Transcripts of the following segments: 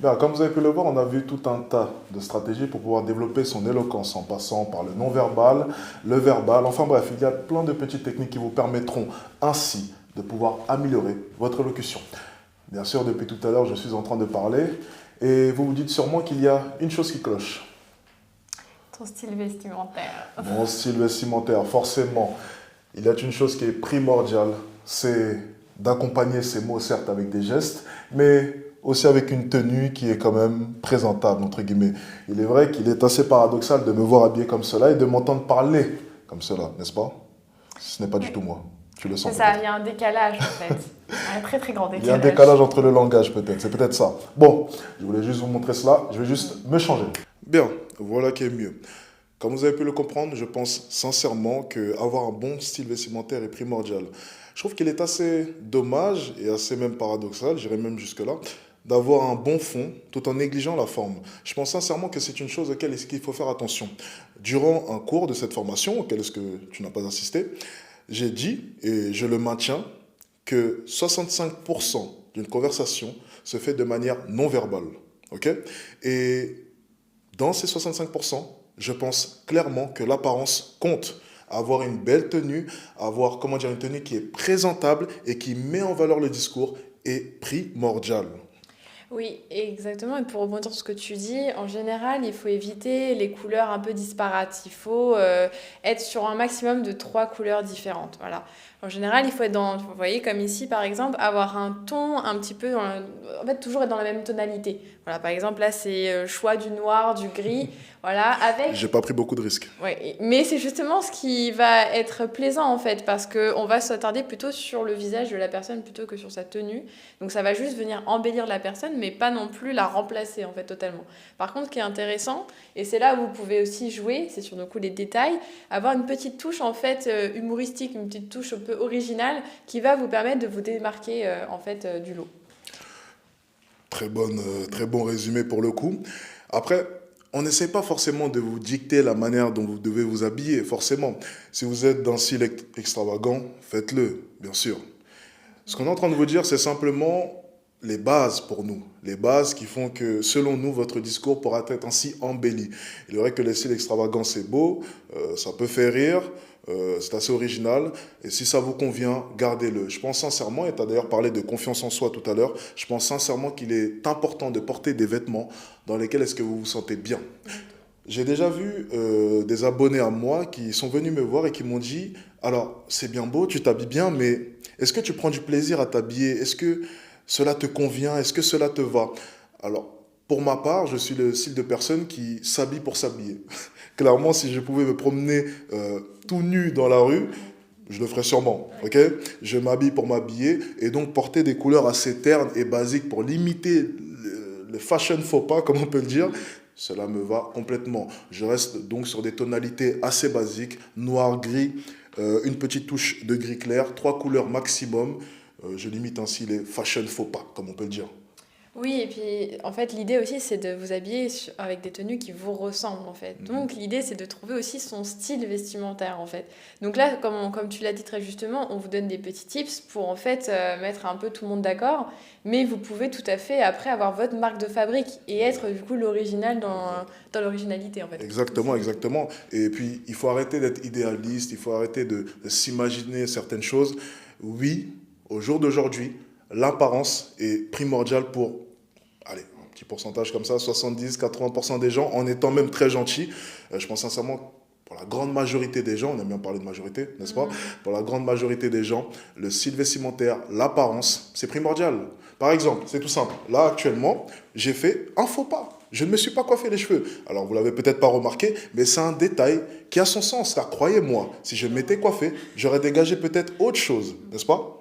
Bien, comme vous avez pu le voir, on a vu tout un tas de stratégies pour pouvoir développer son éloquence en passant par le non-verbal, le verbal. Enfin bref, il y a plein de petites techniques qui vous permettront ainsi de pouvoir améliorer votre élocution. Bien sûr, depuis tout à l'heure, je suis en train de parler et vous vous dites sûrement qu'il y a une chose qui cloche. Ton style vestimentaire. Mon style vestimentaire, forcément. Il y a une chose qui est primordiale, c'est d'accompagner ces mots, certes, avec des gestes, mais aussi avec une tenue qui est quand même présentable, entre guillemets. Il est vrai qu'il est assez paradoxal de me voir habillé comme cela et de m'entendre parler comme cela, n'est-ce pas? Ce n'est pas du Oui. tout moi. Tu le C'est sens ça, peut-être. il y a un décalage en fait. Un très très grand Il y a un décalage. décalage entre le langage peut-être, c'est peut-être ça. Bon, je voulais juste vous montrer cela, je vais juste me changer. Bien, voilà qui est mieux. Comme vous avez pu le comprendre, je pense sincèrement qu'avoir un bon style vestimentaire est primordial. Je trouve qu'il est assez dommage et assez même paradoxal, j'irais même jusque-là, d'avoir un bon fond tout en négligeant la forme. Je pense sincèrement que c'est une chose auquel il faut faire attention. Durant un cours de cette formation, auquel est-ce que tu n'as pas assisté, j'ai dit, et je le maintiens, que 65% d'une conversation se fait de manière non verbale. Ok? Et dans ces 65%, je pense clairement que l'apparence compte. Avoir une belle tenue, avoir comment dire, une tenue qui est présentable et qui met en valeur le discours est primordial. Oui, exactement. Et pour rebondir sur ce que tu dis, en général, il faut éviter les couleurs un peu disparates. Il faut être sur un maximum de 3 couleurs différentes. Voilà. En général, il faut être dans, vous voyez, comme ici par exemple, avoir un ton un petit peu, en fait, toujours être dans la même tonalité. Voilà, par exemple, là, c'est choix du noir, du gris. Voilà, J'ai avec pas pris beaucoup de risques. ouais, mais c'est justement ce qui va être plaisant en fait, parce qu'on va s'attarder plutôt sur le visage de la personne plutôt que sur sa tenue. Donc ça va juste venir embellir la personne, mais pas non plus la remplacer en fait totalement. Par contre, ce qui est intéressant, et c'est là où vous pouvez aussi jouer, c'est sur le coup les détails, avoir une petite touche en fait humoristique, une petite touche un peu originale qui va vous permettre de vous démarquer en fait du lot. Très bon résumé pour le coup. Après, on n'essaie pas forcément de vous dicter la manière dont vous devez vous habiller, forcément. Si vous êtes d'un style extravagant, faites-le, bien sûr. Ce qu'on est en train de vous dire, c'est simplement les bases pour nous. Les bases qui font que, selon nous, votre discours pourra être ainsi embelli. Il est vrai que le style extravagant, c'est beau, ça peut faire rire, c'est assez original. Et si ça vous convient, gardez-le. Je pense sincèrement, et tu as d'ailleurs parlé de confiance en soi tout à l'heure, je pense sincèrement qu'il est important de porter des vêtements dans lesquels est-ce que vous vous sentez bien. J'ai déjà vu des abonnés à moi qui sont venus me voir et qui m'ont dit, alors c'est bien beau, tu t'habilles bien, mais est-ce que tu prends du plaisir à t'habiller? Est-ce que cela te convient? Est-ce que cela te va? Alors, pour ma part, je suis le style de personne qui s'habille pour s'habiller. Clairement, si je pouvais me promener tout nu dans la rue, je le ferais sûrement, ok? Je m'habille pour m'habiller et donc porter des couleurs assez ternes et basiques pour limiter le fashion faux pas, comme on peut le dire, cela me va complètement. Je reste donc sur des tonalités assez basiques, noir, gris, une petite touche de gris clair, 3 couleurs maximum. Je limite ainsi les fashion faux pas, comme on peut le dire. Oui, et puis en fait, l'idée aussi, c'est de vous habiller avec des tenues qui vous ressemblent en fait. Donc l'idée, c'est de trouver aussi son style vestimentaire en fait. Donc là, comme tu l'as dit très justement, on vous donne des petits tips pour en fait mettre un peu tout le monde d'accord. Mais vous pouvez tout à fait après avoir votre marque de fabrique et être du coup l'original dans l'originalité en fait. Exactement, exactement. Et puis, il faut arrêter d'être idéaliste, il faut arrêter de s'imaginer certaines choses. Oui, au jour d'aujourd'hui, l'apparence est primordiale pour, allez, un petit pourcentage comme ça, 70-80% des gens, en étant même très gentils. Je pense sincèrement, pour la grande majorité des gens, on aime bien parler de majorité, n'est-ce pas? Pour la grande majorité des gens, le style vestimentaire, l'apparence, c'est primordial. Par exemple, c'est tout simple. Là, actuellement, j'ai fait un faux pas. Je ne me suis pas coiffé les cheveux. Alors, vous l'avez peut-être pas remarqué, mais c'est un détail qui a son sens. Car croyez-moi, si je m'étais coiffé, j'aurais dégagé peut-être autre chose, n'est-ce pas?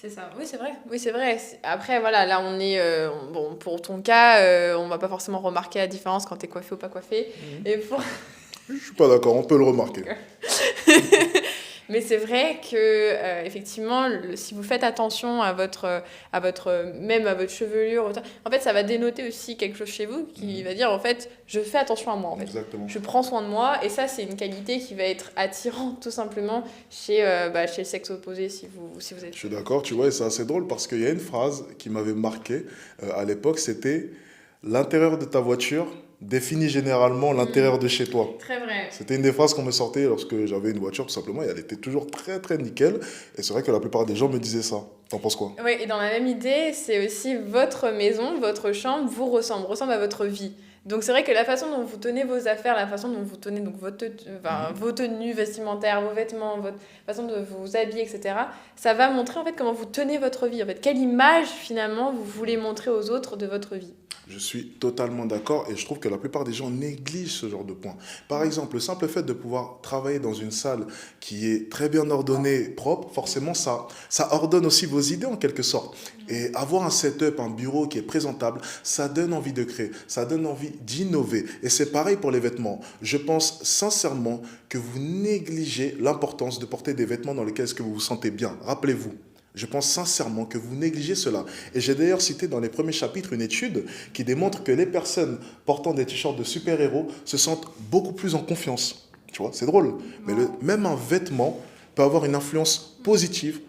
C'est ça, oui c'est vrai, oui c'est vrai. Après voilà, là on est, bon pour ton cas, on va pas forcément remarquer la différence quand t'es coiffé ou pas coiffé. Et pour, Je suis pas d'accord, on peut le remarquer. Mais c'est vrai que effectivement, si vous faites attention même à votre chevelure, en fait, ça va dénoter aussi quelque chose chez vous qui va dire en fait, je fais attention à moi en fait. Exactement. Je prends soin de moi et ça, c'est une qualité qui va être attirante tout simplement chez le sexe opposé si vous êtes. Je suis d'accord, tu vois, et c'est assez drôle parce qu'il y a une phrase qui m'avait marqué à l'époque, c'était L'intérieur de ta voiture définit généralement l'intérieur de chez toi. Très vrai. C'était une des phrases qu'on me sortait lorsque j'avais une voiture, tout simplement, et elle était toujours très, très nickel. Et c'est vrai que la plupart des gens me disaient ça. T'en penses quoi? Oui, et dans la même idée, c'est aussi votre maison, votre chambre ressemble à votre vie. Donc c'est vrai que la façon dont vous tenez vos affaires, la façon dont vous tenez donc vos tenues vestimentaires, vos vêtements, votre façon de vous habiller, etc., ça va montrer en fait comment vous tenez votre vie, en fait, quelle image finalement vous voulez montrer aux autres de votre vie. Je suis totalement d'accord et je trouve que la plupart des gens négligent ce genre de points. Par exemple, le simple fait de pouvoir travailler dans une salle qui est très bien ordonnée, propre, forcément ça ordonne aussi vos idées en quelque sorte. Et avoir un setup, un bureau qui est présentable, ça donne envie de créer, ça donne envie d'innover. Et c'est pareil pour les vêtements. Je pense sincèrement que vous négligez l'importance de porter des vêtements dans lesquels est-ce que vous vous sentez bien. Rappelez-vous. Je pense sincèrement que vous négligez cela. Et j'ai d'ailleurs cité dans les premiers chapitres une étude qui démontre que les personnes portant des t-shirts de super-héros se sentent beaucoup plus en confiance. Tu vois, c'est drôle. Mais même un vêtement peut avoir une influence positive,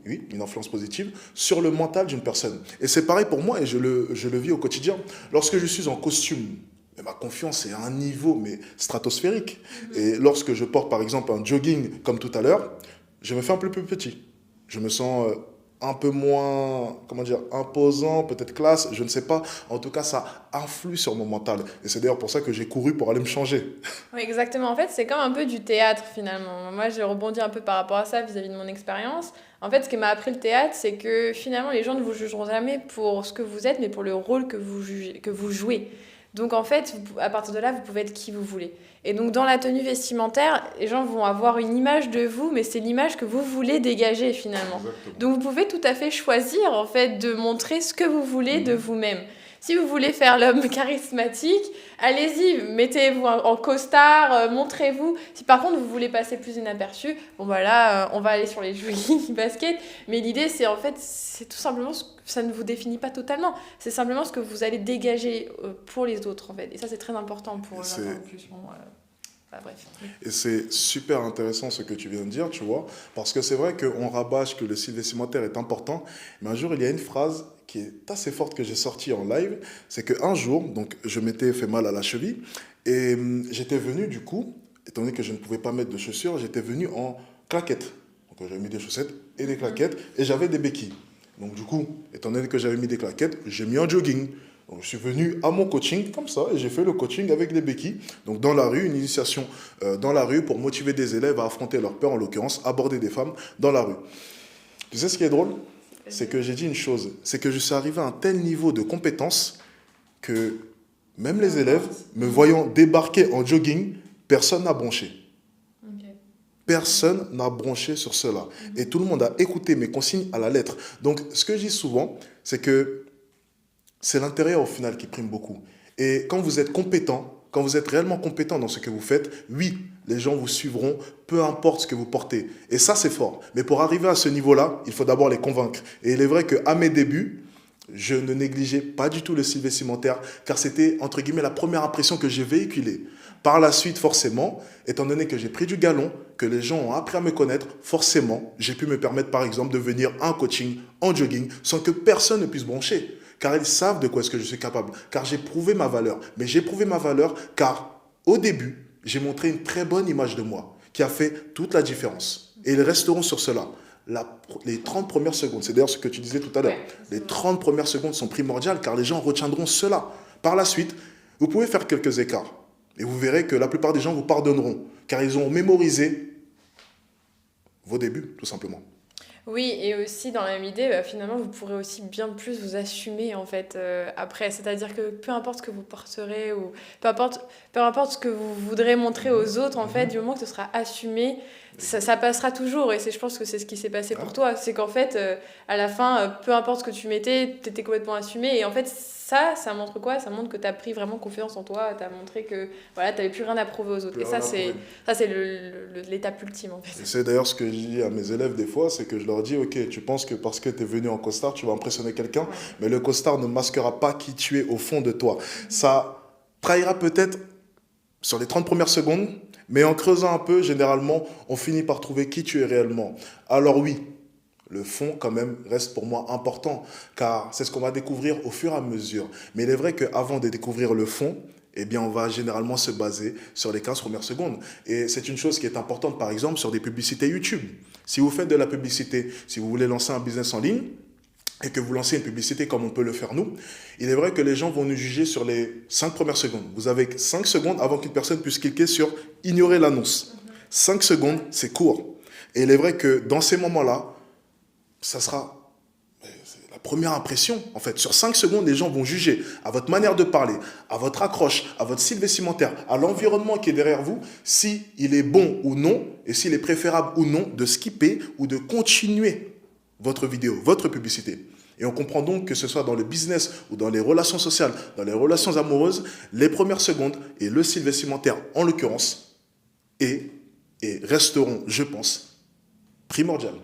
oui, une influence positive sur le mental d'une personne. Et c'est pareil pour moi et je le vis au quotidien. Lorsque je suis en costume, ma confiance est à un niveau mais stratosphérique. Et lorsque je porte par exemple un jogging comme tout à l'heure, je me fais un peu plus petit. Je me sens un peu moins, comment dire, imposant, peut-être classe, je ne sais pas. En tout cas, ça influe sur mon mental. Et c'est d'ailleurs pour ça que j'ai couru pour aller me changer. Oui, exactement. En fait, c'est comme un peu du théâtre finalement. Moi, j'ai rebondi un peu par rapport à ça vis-à-vis de mon expérience. En fait, ce qui m'a appris le théâtre, c'est que finalement, les gens ne vous jugeront jamais pour ce que vous êtes, mais pour le rôle que vous jouez. Donc en fait, à partir de là, vous pouvez être qui vous voulez. Et donc dans la tenue vestimentaire, les gens vont avoir une image de vous, mais c'est l'image que vous voulez dégager finalement. Exactement. Donc vous pouvez tout à fait choisir en fait de montrer ce que vous voulez de vous-même. Si vous voulez faire l'homme charismatique, allez-y, mettez-vous en costard, montrez-vous. Si par contre vous voulez passer plus inaperçu, bon voilà, on va aller sur les jogging basket. Mais l'idée c'est en fait, c'est tout simplement ça ne vous définit pas totalement. C'est simplement ce que vous allez dégager pour les autres en fait. Et ça c'est très important pour l'inclusion. Bref. Et c'est super intéressant ce que tu viens de dire, tu vois, parce que c'est vrai qu'on rabâche que le style vestimentaire est important, mais un jour, il y a une phrase qui est assez forte que j'ai sortie en live, c'est qu'un jour, donc je m'étais fait mal à la cheville, et j'étais venu du coup, étant donné que je ne pouvais pas mettre de chaussures, j'étais venu en claquettes. Donc j'avais mis des chaussettes et des claquettes, et j'avais des béquilles. Donc du coup, étant donné que j'avais mis des claquettes, j'ai mis un jogging. Donc, je suis venu à mon coaching comme ça et j'ai fait le coaching avec des béquilles. Donc dans la rue, une initiation dans la rue pour motiver des élèves à affronter leur peur, en l'occurrence aborder des femmes dans la rue. Tu sais ce qui est drôle? C'est que j'ai dit une chose, c'est que je suis arrivé à un tel niveau de compétence que même les élèves, me voyant débarquer en jogging, personne n'a bronché. Personne n'a bronché sur cela. Et tout le monde a écouté mes consignes à la lettre. Donc ce que je dis souvent, c'est que c'est l'intérieur au final qui prime beaucoup. Et quand vous êtes compétent, quand vous êtes réellement compétent dans ce que vous faites, oui, les gens vous suivront, peu importe ce que vous portez. Et ça, c'est fort. Mais pour arriver à ce niveau-là, il faut d'abord les convaincre. Et il est vrai qu'à mes débuts, je ne négligeais pas du tout le style vestimentaire, car c'était, entre guillemets, la première impression que j'ai véhiculée. Par la suite, forcément, étant donné que j'ai pris du galon, que les gens ont appris à me connaître, forcément, j'ai pu me permettre, par exemple, de venir à un coaching en jogging sans que personne ne puisse broncher. Car ils savent de quoi est-ce que je suis capable. Car j'ai prouvé ma valeur. Mais j'ai prouvé ma valeur car, au début, j'ai montré une très bonne image de moi qui a fait toute la différence. Et ils resteront sur cela. Les 30 premières secondes, c'est d'ailleurs ce que tu disais tout à l'heure, les 30 premières secondes sont primordiales car les gens retiendront cela. Par la suite, vous pouvez faire quelques écarts. Et vous verrez que la plupart des gens vous pardonneront car ils ont mémorisé vos débuts, tout simplement. Oui, et aussi dans la même idée, finalement, vous pourrez aussi bien plus vous assumer en fait après. C'est-à-dire que peu importe ce que vous porterez ou peu importe ce que vous voudrez montrer aux autres, en fait, du moment que ce sera assumé, ça passera toujours. Et je pense que c'est ce qui s'est passé pour toi. C'est qu'en fait, à la fin, peu importe ce que tu mettais, tu étais complètement assumé. Et en fait, ça montre quoi? Ça montre que tu as pris vraiment confiance en toi. Tu as montré que voilà, tu n'avais plus rien à prouver aux autres. Et ça, c'est l'étape ultime en fait. Et c'est d'ailleurs ce que je dis à mes élèves des fois, c'est que je leur dis, ok, tu penses que parce que tu es venu en costard, tu vas impressionner quelqu'un, mais le costard ne masquera pas qui tu es au fond de toi. Ça trahira peut-être sur les 30 premières secondes, mais en creusant un peu, généralement, on finit par trouver qui tu es réellement. Alors oui, Le fond, quand même, reste pour moi important, car c'est ce qu'on va découvrir au fur et à mesure. Mais il est vrai qu'avant de découvrir le fond, eh bien, on va généralement se baser sur les 15 premières secondes. Et c'est une chose qui est importante, par exemple, sur des publicités YouTube. Si vous faites de la publicité, si vous voulez lancer un business en ligne, et que vous lancez une publicité comme on peut le faire nous, il est vrai que les gens vont nous juger sur les 5 premières secondes. Vous avez 5 secondes avant qu'une personne puisse cliquer sur « Ignorer l'annonce ». 5 secondes, c'est court. Et il est vrai que dans ces moments-là, ça sera la première impression. En fait, sur 5 secondes, les gens vont juger à votre manière de parler, à votre accroche, à votre style vestimentaire, à l'environnement qui est derrière vous, si il est bon ou non, et s'il est préférable ou non de skipper ou de continuer votre vidéo, votre publicité. Et on comprend donc que ce soit dans le business ou dans les relations sociales, dans les relations amoureuses, les premières secondes et le style vestimentaire en l'occurrence, et resteront, je pense, primordiales.